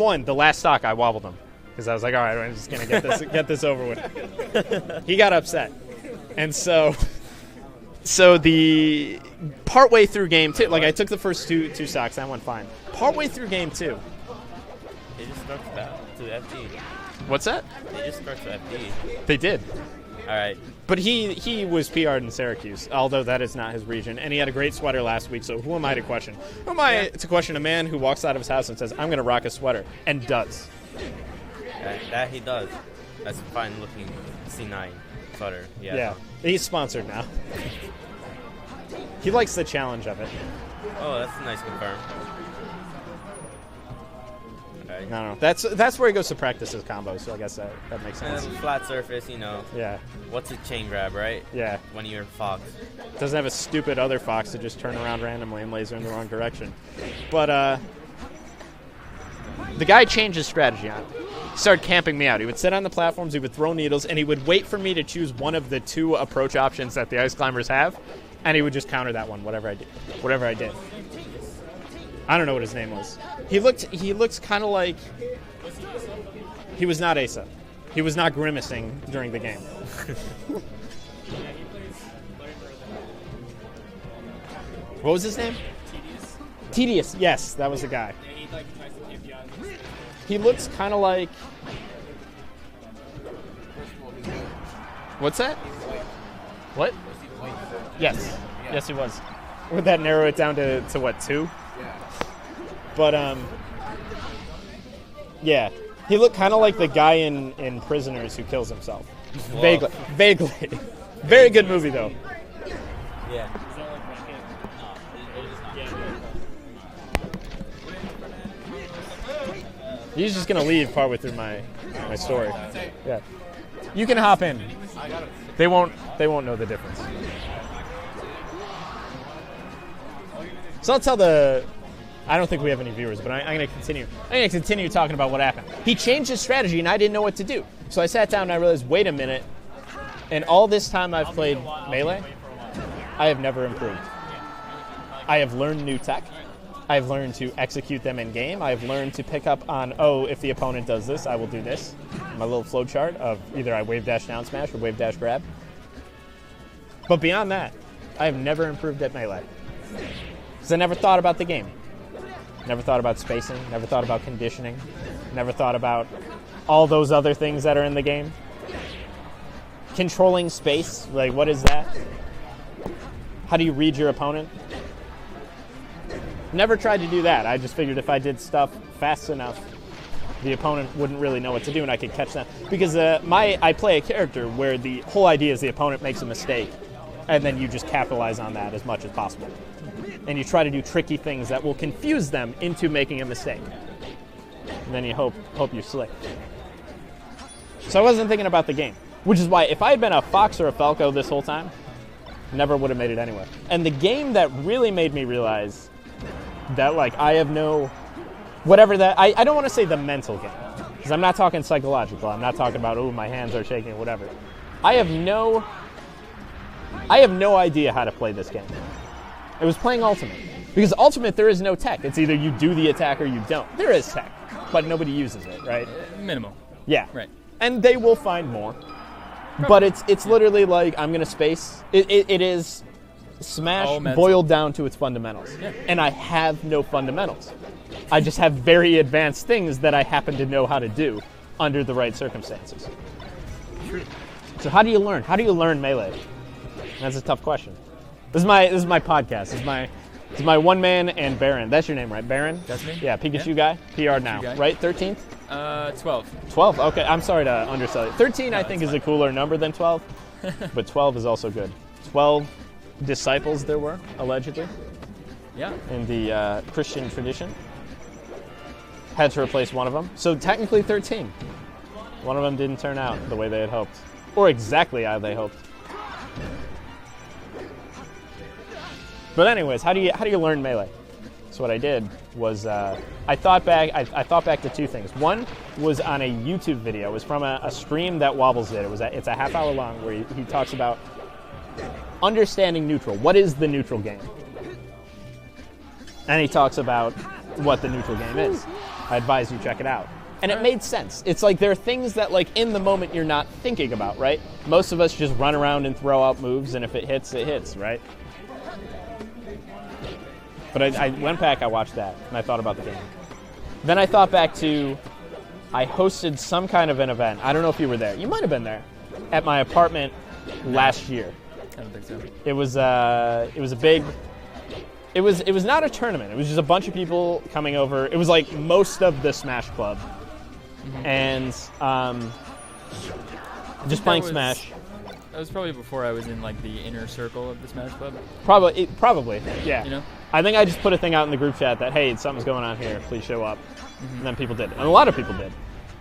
One, the last stock, I wobbled him because I was like, all right, I'm just going to get this over with. He got upset. And so the partway through game 2, like I took the first two stocks, that went fine. Partway through game 2. They just stuck to FD. What's that? They just stuck to FD. They did. All right. But he was PR'd in Syracuse, although that is not his region. And he had a great sweater last week, so who am I to question? Who am I to question a man who walks out of his house and says, I'm going to rock a sweater, and does? That he does. That's a fine-looking C9 sweater. Yeah. He's sponsored now. He likes the challenge of it. Oh, that's a nice confirm. Okay. No. That's where he goes to practice his combos, so I guess that makes sense. And flat surface, Yeah. What's a chain grab, right? Yeah. When you're Fox. Doesn't have a stupid other Fox to just turn around randomly and laser in the wrong direction. But the guy changed his strategy on it. He started camping me out. He would sit on the platforms, he would throw needles, and he would wait for me to choose one of the 2 approach options that the ice climbers have, and he would just counter that one, whatever I did. I don't know what his name was. He looked kind of like he was not Asa. He was not grimacing during the game. What was his name? Tedious. Yes, that was the guy. He looks kind of like... What's that? What? Yes. Yes, he was. Would that narrow it down to what, 2? But, yeah. He looked kind of like the guy in Prisoners who kills himself. Whoa. Vaguely. Very good movie, though. Yeah. He's just going to leave partway through my story. Yeah. You can hop in. They won't know the difference. So I'll tell I don't think we have any viewers, but I'm going to continue. I'm going to continue talking about what happened. He changed his strategy, and I didn't know what to do. So I sat down and I realized, wait a minute. And all this time I've played Melee, I have never improved. I have learned new tech. I've learned to execute them in game. I've learned to pick up on, if the opponent does this, I will do this. My little flow chart of either I wave dash down smash or wave dash grab. But beyond that, I have never improved at Melee. Because I never thought about the game. Never thought about spacing. Never thought about conditioning. Never thought about all those other things that are in the game. Controlling space, like what is that? How do you read your opponent? Never tried to do that. I just figured if I did stuff fast enough, the opponent wouldn't really know what to do and I could catch them. Because I play a character where the whole idea is the opponent makes a mistake and then you just capitalize on that as much as possible. And you try to do tricky things that will confuse them into making a mistake. And then you hope you're slick. So I wasn't thinking about the game. Which is why if I had been a Fox or a Falco this whole time, never would have made it anywhere. And the game that really made me realize that I have no, whatever that, I don't want to say the mental game. Because I'm not talking psychological. I'm not talking about, my hands are shaking, whatever. I have no idea how to play this game. It was playing Ultimate. Because Ultimate, there is no tech. It's either you do the attack or you don't. There is tech, but nobody uses it, right? Minimal. Yeah. Right. And they will find more. But it's literally like, I'm going to space. It is Smash boiled down to its fundamentals. Yeah. And I have no fundamentals. I just have very advanced things that I happen to know how to do under the right circumstances. True. So how do you learn? How do you learn Melee? That's a tough question. This is my podcast. This is my one man and Baron. That's your name, right? Baron? That's me. Yeah, Pikachu guy. PR now, guy. right? 13th? 12. 12? Okay, I'm sorry to undersell it. 13 I think is a cooler number than 12, but 12 is also good. 12 disciples there were, allegedly. Yeah. In the Christian tradition. Had to replace one of them. So technically 13. One of them didn't turn out the way they had hoped. Or exactly how they hoped. But anyways, how do you learn Melee? So what I did was I thought back to two things. One was on a YouTube video. It was from a stream that Wobbles did. It's a half hour long where he talks about understanding neutral. What is the neutral game? And he talks about what the neutral game is. I advise you check it out. And it made sense. It's like there are things that like in the moment you're not thinking about, right? Most of us just run around and throw out moves, and if it hits, right? But I went back, I watched that, and I thought about the game. Then I thought back to, I hosted some kind of an event. I don't know if you were there. You might have been there. At my apartment last year. I don't think so. It was a big. It was not a tournament. It was just a bunch of people coming over. It was like most of the Smash Club, and just playing Smash. That was probably before I was in like the inner circle of the Smash Club. Probably, yeah. You know? I think I just put a thing out in the group chat that, hey, something's going on here, please show up. And then people did. And a lot of people did.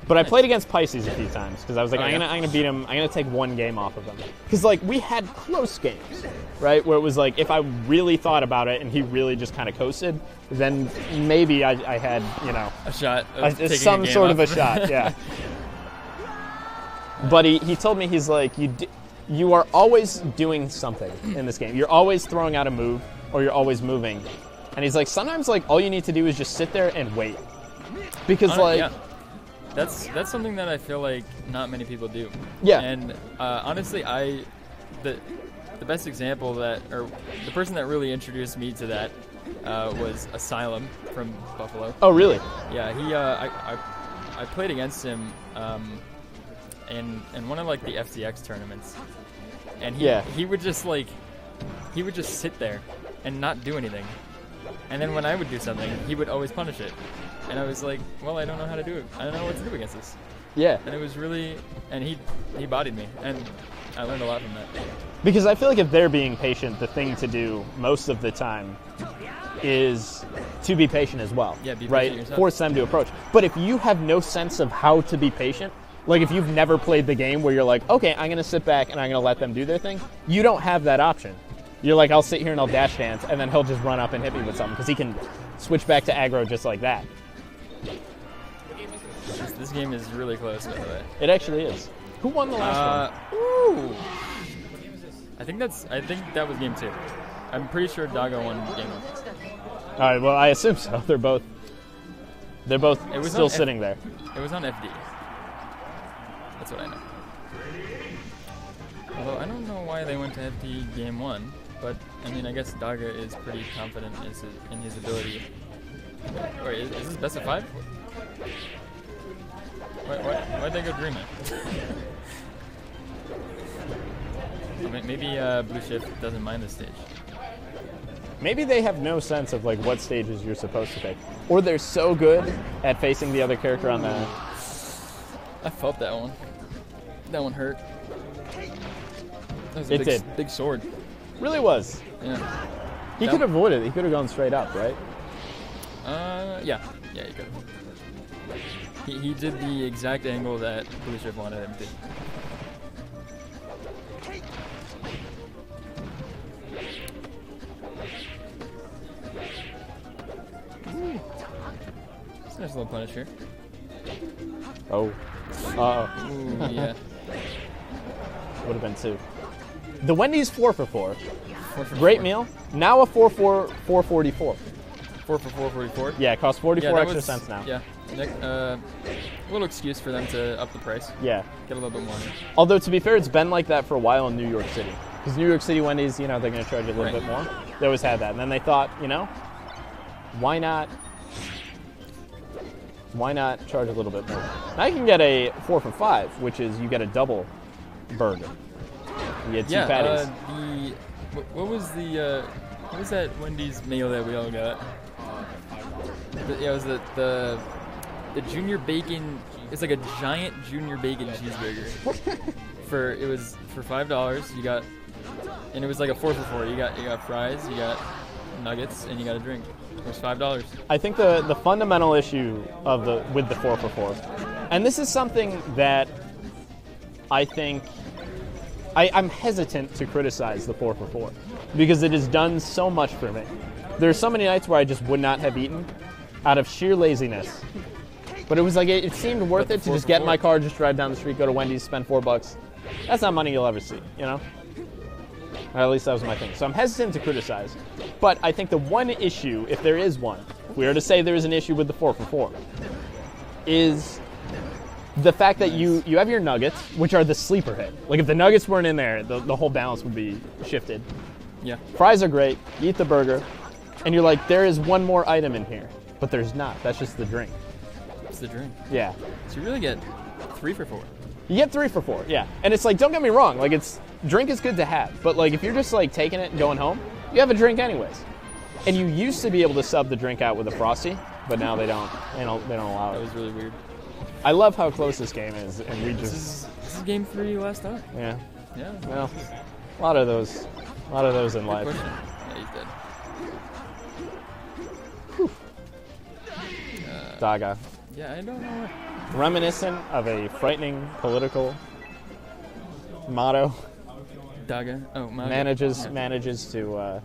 But I played against Pisces a few times because I was like, I'm gonna beat him. I'm gonna take one game off of him. Because like we had close games, right? Where it was like if I really thought about it and he really just kind of coasted, then maybe I had a shot, some sort of a shot, yeah. But he told me, he's like, you are always doing something in this game. You're always throwing out a move or you're always moving. And he's like, sometimes like all you need to do is just sit there and wait. Because that's something that I feel like not many people do. Yeah. And honestly, the best example or the person that really introduced me to that was Asylum from Buffalo. Oh, really? Yeah. I played against him in one of like the FCX tournaments, and he would just sit there and not do anything. And then when I would do something, he would always punish it. And I was like, well, I don't know how to do it. I don't know what to do against this. Yeah. And it was really, and he bodied me, and I learned a lot from that. Because I feel like if they're being patient, the thing to do most of the time is to be patient as well. Yeah, be patient right? yourself. Force them to approach. But if you have no sense of how to be patient, like if you've never played the game where you're like, okay, I'm going to sit back and I'm going to let them do their thing, you don't have that option. You're like, I'll sit here and I'll dash dance, and then he'll just run up and hit me with something because he can switch back to aggro just like that. This game is really close, by the way. It actually is. Who won the last one? Ooh. I think that was game 2. I'm pretty sure Daga won game 1. All right. Well, I assume so. They're both still sitting there. It was on FD. That's what I know. Although I don't know why they went to FD game 1, but I mean, I guess Daga is pretty confident in his ability. Wait, is this best of 5? Why'd they go Dream It? Maybe BlueShift doesn't mind this stage. Maybe they have no sense of like what stages you're supposed to pick, or they're so good at facing the other character on the. I felt that one. That one hurt. That was a big sword. Really was. Yeah. He could have avoided it. He could have gone straight up, right? Yeah, he could have. He did the exact angle that BlueShift wanted him to. It's a nice little punish here. Oh. Uh-oh. Ooh, yeah. Would have been 2. The Wendy's 4 for 4. 4 for Great 4. meal. Now a 444. 4 for 444. Yeah, it costs 44 that extra was, cents now. Yeah. A little excuse for them to up the price. Yeah. Get a little bit more. Although, to be fair, it's been like that for a while in New York City. Because New York City Wendy's, they're going to charge you a little bit more. They always had that. And then they thought, why not charge a little bit more? Now you can get a 4 for 5, which is you get a double burger. You get 2 patties. What was that Wendy's meal that we all got? It was the junior bacon. It's like a giant junior bacon cheeseburger. It was for $5. You got, and it was like a 4 for 4. You got fries, you got nuggets, and you got a drink. It was $5. I think the fundamental issue with the 4 for 4, and this is something that I think I'm hesitant to criticize the 4 for 4 because it has done so much for me. There are so many nights where I just would not have eaten out of sheer laziness. But it was like, it seemed worth it to just get in my car, just drive down the street, go to Wendy's, spend $4. That's not money you'll ever see, Or at least that was my thing. So I'm hesitant to criticize. But I think the one issue, if there is one, if we were to say there's an issue with the 4 for 4, is the fact that you have your nuggets, which are the sleeper hit. Like if the nuggets weren't in there, the whole balance would be shifted. Yeah. Fries are great. You eat the burger, and you're like, there is one more item in here, but there's not. That's just the drink. It's the drink. Yeah. So you really get 3 for 4. You get 3 for 4, yeah. And it's like, don't get me wrong, like drink is good to have, but like if you're just like taking it and going home, you have a drink anyways. And you used to be able to sub the drink out with a Frosty, but now they don't allow it. That was really weird. I love how close this game is, and we This just is game 3 last time. yeah. Yeah. Well, a lot of those in Good life. question. Yeah, he's dead. Daga, Yeah, I don't know. reminiscent of a frightening political motto, Daga. Oh, my. manages to